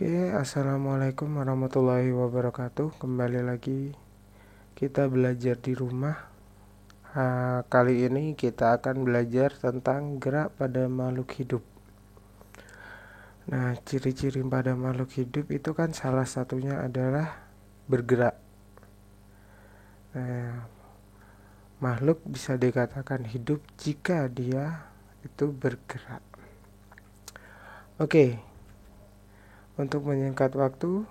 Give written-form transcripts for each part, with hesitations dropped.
Assalamualaikum warahmatullahi wabarakatuh. Kembali lagi kita belajar di rumah. Kali ini kita akan belajar tentang gerak pada makhluk hidup. Nah, ciri-ciri pada makhluk hidup itu kan salah satunya adalah bergerak. Nah, makhluk bisa dikatakan hidup jika dia itu bergerak. Untuk menyingkat waktu,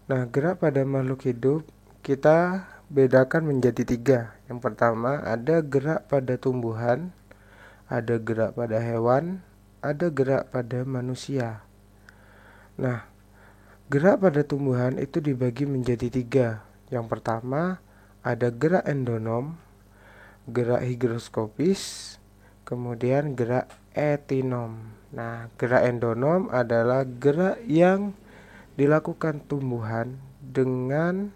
nah, gerak pada makhluk hidup kita bedakan menjadi 3. Yang pertama, ada gerak pada tumbuhan, ada gerak pada hewan, ada gerak pada manusia. Nah, gerak pada tumbuhan itu dibagi menjadi 3. Yang pertama, ada gerak endonom, gerak higroskopis, kemudian gerak etinom. Nah, gerak endonom adalah gerak yang dilakukan tumbuhan dengan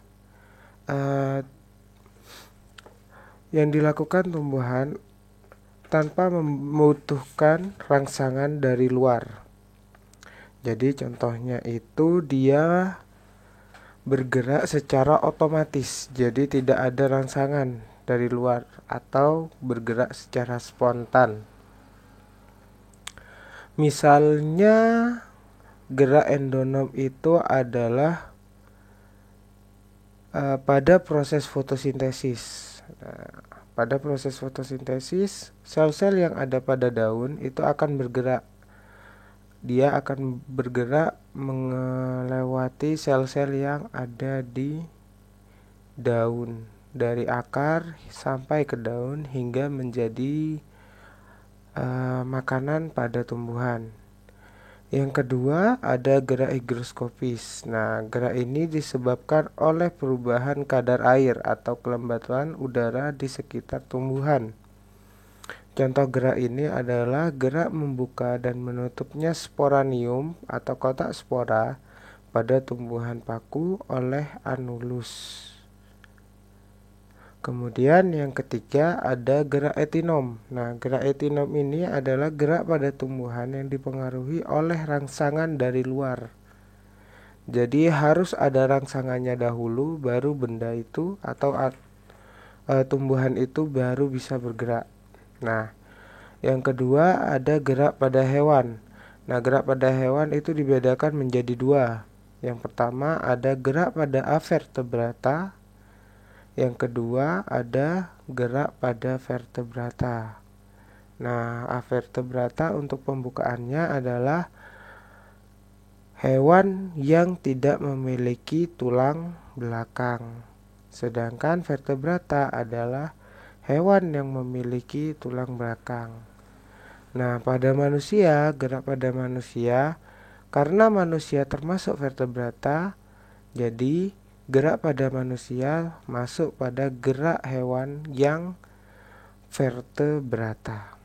tanpa membutuhkan rangsangan dari luar. Jadi contohnya itu dia bergerak secara otomatis, jadi tidak ada rangsangan dari luar atau bergerak secara spontan. Misalnya gerak endonom itu adalah pada proses fotosintesis. Nah, pada proses fotosintesis, sel-sel yang ada pada daun itu akan bergerak. Dia akan bergerak melewati sel-sel yang ada di daun, dari akar sampai ke daun hingga menjadi makanan pada tumbuhan. Yang kedua, ada gerak higroskopis. Nah, gerak ini disebabkan oleh perubahan kadar air atau kelembatan udara di sekitar tumbuhan. Contoh gerak ini adalah gerak membuka dan menutupnya sporanium atau kotak spora pada tumbuhan paku oleh Anulus. Kemudian yang ketiga ada gerak etinom. Nah, gerak etinom ini adalah gerak pada tumbuhan yang dipengaruhi oleh rangsangan dari luar. Jadi harus ada rangsangannya dahulu, baru benda itu atau tumbuhan itu baru bisa bergerak. Nah, yang kedua ada gerak pada hewan. Nah, gerak pada hewan itu dibedakan menjadi 2. Yang pertama ada gerak pada avertebrata. Yang kedua ada gerak pada vertebrata. Nah, avertebrata untuk pembukaannya adalah hewan yang tidak memiliki tulang belakang. Sedangkan vertebrata adalah hewan yang memiliki tulang belakang. Nah, pada manusia, gerak pada manusia, karena manusia termasuk vertebrata, jadi gerak pada manusia masuk pada gerak hewan yang vertebrata.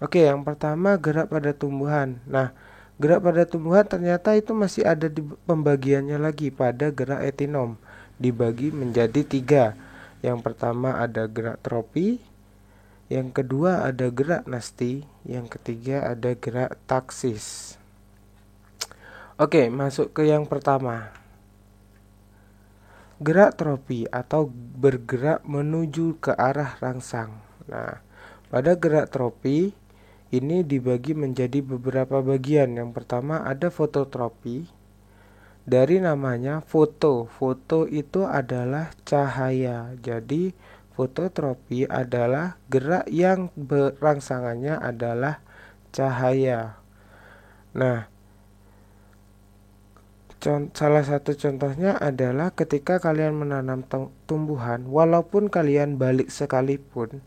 Yang pertama gerak pada tumbuhan. Nah, gerak pada tumbuhan ternyata itu masih ada di pembagiannya lagi pada gerak etinom. Dibagi menjadi 3. Yang pertama ada gerak tropi, yang kedua ada gerak nasti, yang ketiga ada gerak taksis. Masuk ke yang pertama. Gerak tropi atau bergerak menuju ke arah rangsang. Nah, pada gerak tropi ini dibagi menjadi beberapa bagian. Yang pertama ada fototropi. Dari namanya foto. Foto itu adalah cahaya. Jadi fototropi adalah gerak yang berangsangannya adalah cahaya. Nah, salah satu contohnya adalah ketika kalian menanam tumbuhan, walaupun kalian balik sekalipun,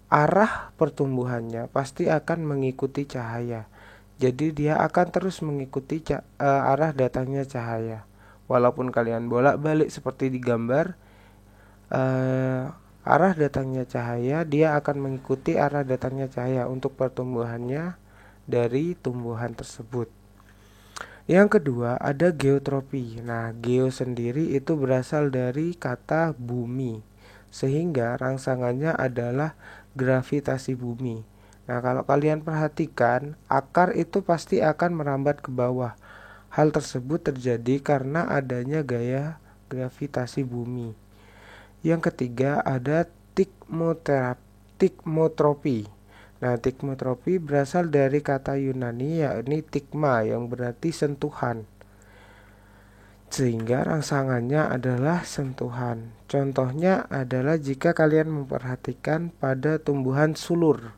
arah pertumbuhannya pasti akan mengikuti cahaya. Jadi dia akan terus mengikuti arah datangnya cahaya. Walaupun kalian bolak-balik seperti di gambar, arah datangnya cahaya, dia akan mengikuti arah datangnya cahaya untuk pertumbuhannya dari tumbuhan tersebut. Yang kedua ada geotropi. Nah, geo sendiri itu berasal dari kata bumi, sehingga rangsangannya adalah gravitasi bumi. Nah, kalau kalian perhatikan, akar itu pasti akan merambat ke bawah. Hal tersebut terjadi karena adanya gaya gravitasi bumi. Yang ketiga ada tikmotropi. Nah, tikmotropi berasal dari kata Yunani yakni tikma yang berarti sentuhan. Sehingga rangsangannya adalah sentuhan. Contohnya adalah jika kalian memperhatikan pada tumbuhan sulur.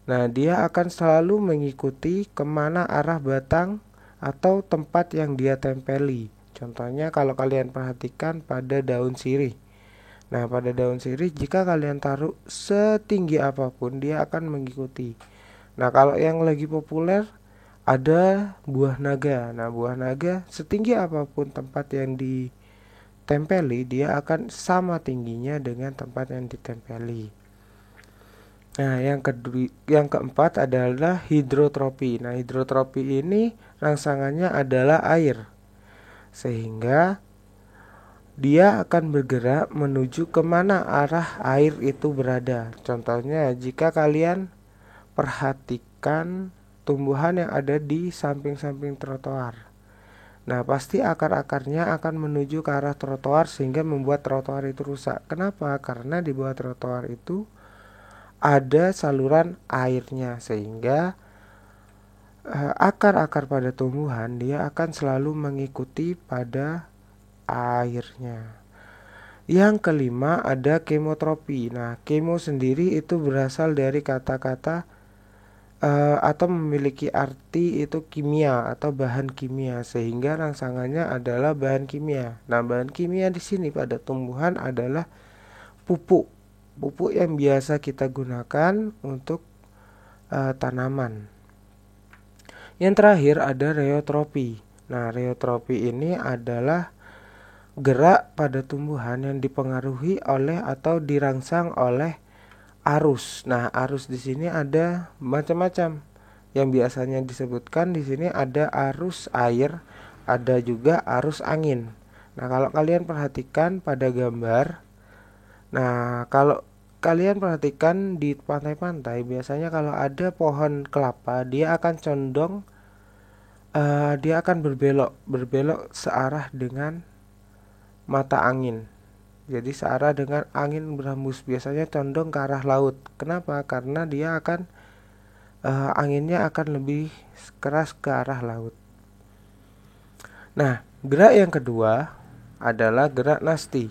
Nah, dia akan selalu mengikuti kemana arah batang atau tempat yang dia tempeli. Contohnya kalau kalian perhatikan pada daun sirih. Nah, pada daun sirih jika kalian taruh setinggi apapun dia akan mengikuti. Nah, kalau yang lagi populer ada buah naga. Nah, buah naga setinggi apapun tempat yang ditempeli dia akan sama tingginya dengan tempat yang ditempeli. Nah, yang keempat adalah hidrotropi. Nah, hidrotropi ini rangsangannya adalah air. Sehingga dia akan bergerak menuju kemana arah air itu berada. Contohnya, jika kalian perhatikan tumbuhan yang ada di samping-samping trotoar. Nah, pasti akar-akarnya akan menuju ke arah trotoar sehingga membuat trotoar itu rusak. Kenapa? Karena di bawah trotoar itu ada saluran airnya sehingga akar-akar pada tumbuhan dia akan selalu mengikuti pada airnya. Yang kelima ada kemotropi. Nah, kemo sendiri itu berasal dari kata-kata atau memiliki arti itu kimia atau bahan kimia sehingga rangsangannya adalah bahan kimia. Nah, bahan kimia di sini pada tumbuhan adalah pupuk yang biasa kita gunakan untuk tanaman. Yang terakhir ada reotropi. Nah, reotropi ini adalah gerak pada tumbuhan yang dipengaruhi oleh atau dirangsang oleh arus. Nah, arus di sini ada macam-macam. Yang biasanya disebutkan di sini ada arus air, ada juga arus angin. Nah, kalau kalian perhatikan pada gambar, nah, kalau kalian perhatikan di pantai-pantai, biasanya kalau ada pohon kelapa, dia akan condong, dia akan berbelok searah dengan mata angin. Jadi searah dengan angin berhembus, biasanya condong ke arah laut. Kenapa? Karena dia akan anginnya akan lebih keras ke arah laut. Nah, gerak yang kedua adalah gerak nasti,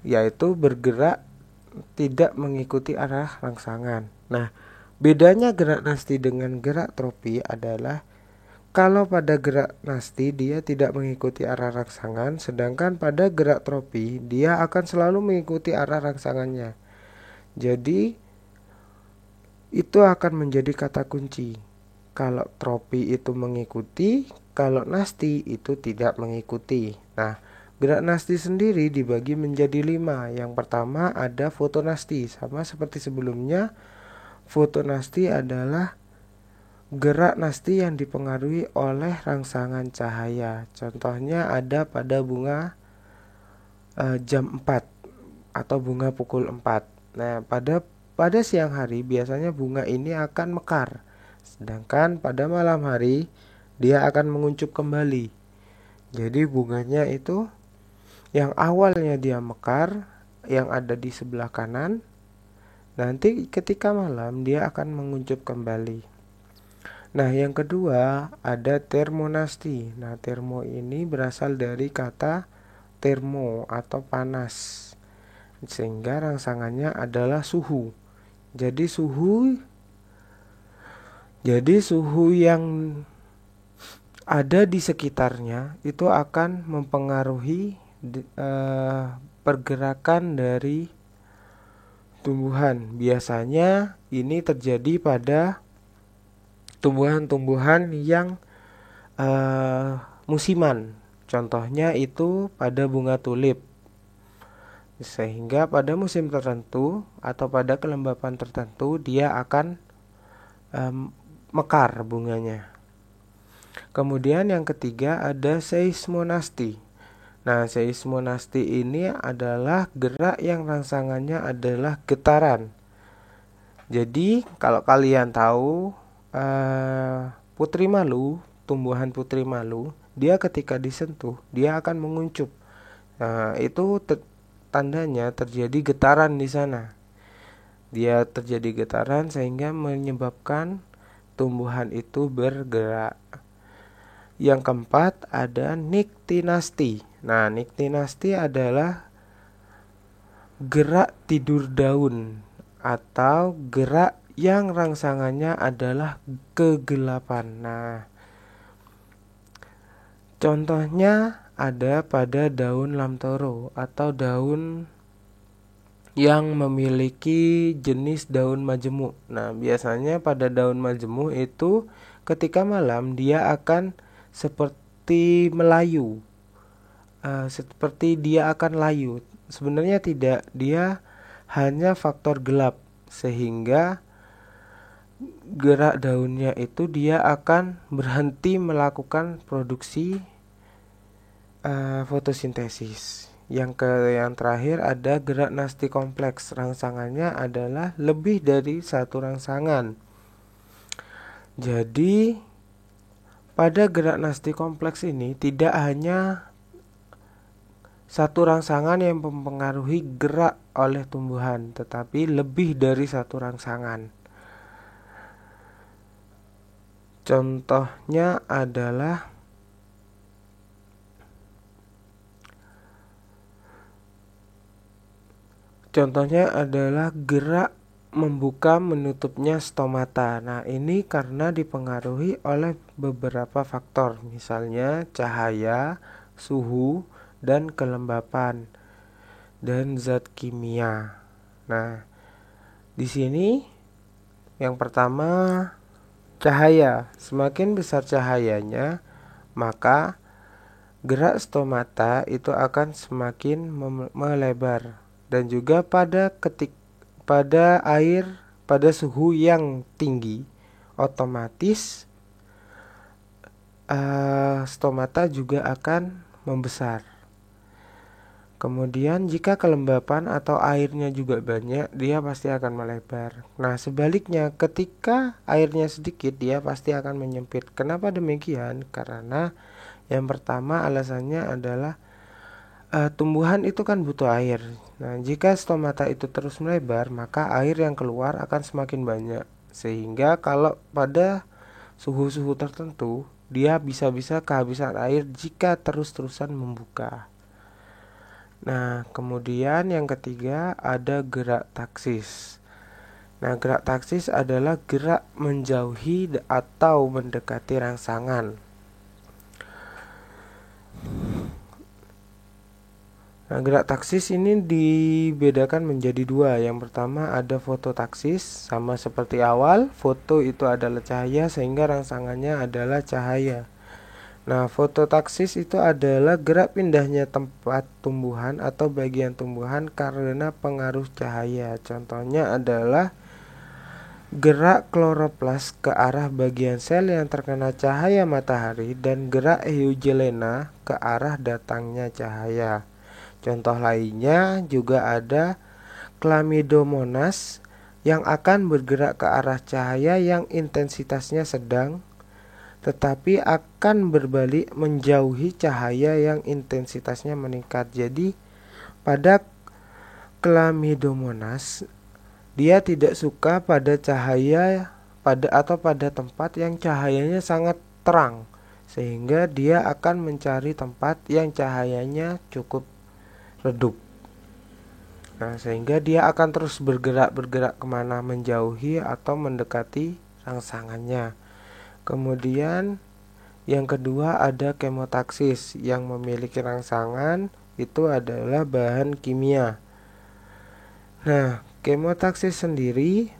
yaitu bergerak tidak mengikuti arah rangsangan. Nah, bedanya gerak nasti dengan gerak tropi adalah kalau pada gerak nasti dia tidak mengikuti arah rangsangan, sedangkan pada gerak tropi dia akan selalu mengikuti arah rangsangannya. Jadi itu akan menjadi kata kunci. Kalau tropi itu mengikuti, kalau nasti itu tidak mengikuti. Nah, gerak nasti sendiri dibagi menjadi 5. Yang pertama ada fotonasti. Sama seperti sebelumnya, fotonasti adalah gerak nasti yang dipengaruhi oleh rangsangan cahaya. Contohnya ada pada bunga jam 4 atau bunga pukul 4. Nah, pada siang hari biasanya bunga ini akan mekar. Sedangkan pada malam hari dia akan menguncup kembali. Jadi bunganya itu yang awalnya dia mekar, yang ada di sebelah kanan, nanti ketika malam dia akan menguncup kembali. Nah, yang kedua ada termonasti. Nah, termo ini berasal dari kata termo atau panas, sehingga rangsangannya adalah suhu. Jadi suhu yang ada di sekitarnya itu akan mempengaruhi pergerakan dari tumbuhan. Biasanya ini terjadi pada tumbuhan-tumbuhan yang musiman. Contohnya itu pada bunga tulip. Sehingga pada musim tertentu atau pada kelembapan tertentu dia akan mekar bunganya. Kemudian yang ketiga ada seismonasti. Nah, seismonasti ini adalah gerak yang rangsangannya adalah getaran. Jadi kalau kalian tahu Putri Malu tumbuhan putri malu, dia ketika disentuh, dia akan menguncup. Nah, itu tandanya terjadi getaran di sana. Dia terjadi getaran sehingga menyebabkan tumbuhan itu bergerak. Yang keempat ada niktinasti. Nah, niktinasti adalah gerak tidur daun atau gerak yang rangsangannya adalah kegelapan. Nah, contohnya ada pada daun lamtoro atau daun yang memiliki jenis daun majemuk. Nah, biasanya pada daun majemuk itu ketika malam dia akan seperti melayu, seperti dia akan layu. Sebenarnya tidak, dia hanya faktor gelap sehingga gerak daunnya itu dia akan berhenti melakukan produksi fotosintesis. Yang terakhir ada gerak nasti kompleks. Rangsangannya adalah lebih dari satu rangsangan. Jadi pada gerak nasti kompleks ini tidak hanya satu rangsangan yang mempengaruhi gerak oleh tumbuhan, tetapi lebih dari satu rangsangan. Contohnya adalah gerak membuka menutupnya stomata. Nah, ini karena dipengaruhi oleh beberapa faktor, misalnya cahaya, suhu, dan kelembapan dan zat kimia. Nah, di sini yang pertama cahaya. Semakin besar cahayanya, maka gerak stomata itu akan semakin melebar. Dan juga pada suhu yang tinggi, otomatis stomata juga akan membesar. Kemudian jika kelembapan atau airnya juga banyak, dia pasti akan melebar. Nah, sebaliknya ketika airnya sedikit, dia pasti akan menyempit. Kenapa demikian? Karena yang pertama alasannya adalah tumbuhan itu kan butuh air. Nah, jika stomata itu terus melebar, maka air yang keluar akan semakin banyak. Sehingga kalau pada suhu-suhu tertentu, dia bisa-bisa kehabisan air jika terus-terusan membuka. Nah, kemudian yang ketiga ada gerak taksis. Nah, gerak taksis adalah gerak menjauhi atau mendekati rangsangan. Nah, gerak taksis ini dibedakan menjadi dua. Yang pertama ada fototaksis, sama seperti awal, foto itu adalah cahaya sehingga rangsangannya adalah cahaya. Nah, fototaksis itu adalah gerak pindahnya tempat tumbuhan atau bagian tumbuhan karena pengaruh cahaya. Contohnya adalah gerak kloroplas ke arah bagian sel yang terkena cahaya matahari dan gerak euglena ke arah datangnya cahaya. Contoh lainnya juga ada Chlamydomonas yang akan bergerak ke arah cahaya yang intensitasnya sedang, tetapi akan berbalik menjauhi cahaya yang intensitasnya meningkat. Jadi pada Chlamydomonas dia tidak suka pada cahaya pada tempat yang cahayanya sangat terang, sehingga dia akan mencari tempat yang cahayanya cukup redup. Nah, sehingga dia akan terus bergerak kemana, menjauhi atau mendekati rangsangannya. Kemudian yang kedua ada kemotaksis yang memiliki rangsangan itu adalah bahan kimia. Nah, kemotaksis sendiri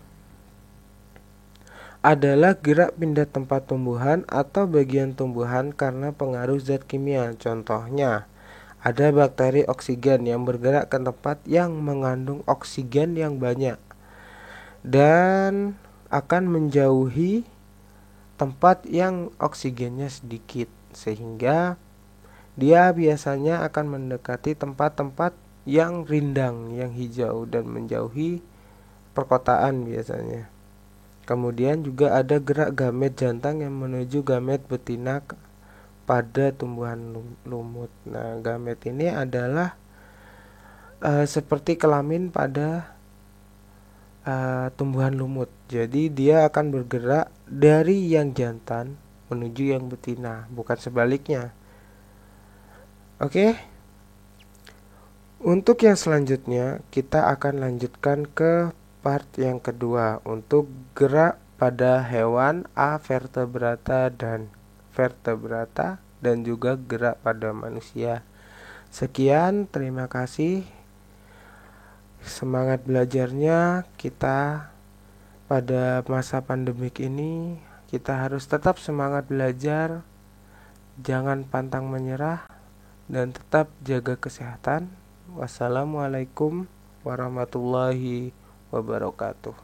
adalah gerak pindah tempat tumbuhan atau bagian tumbuhan karena pengaruh zat kimia. Contohnya ada bakteri oksigen yang bergerak ke tempat yang mengandung oksigen yang banyak dan akan menjauhi tempat yang oksigennya sedikit, sehingga dia biasanya akan mendekati tempat-tempat yang rindang, yang hijau, dan menjauhi perkotaan biasanya. Kemudian juga ada gerak gamet jantan yang menuju gamet betina pada tumbuhan lumut. Nah, gamet ini adalah seperti kelamin pada tumbuhan lumut. Jadi dia akan bergerak dari yang jantan menuju yang betina, bukan sebaliknya. Oke. Untuk yang selanjutnya, kita akan lanjutkan ke part yang kedua untuk gerak pada hewan avertebrata dan vertebrata dan juga gerak pada manusia. Sekian, terima kasih. Semangat belajarnya kita pada masa pandemik ini, kita harus tetap semangat belajar, jangan pantang menyerah, dan tetap jaga kesehatan. Wassalamualaikum warahmatullahi wabarakatuh.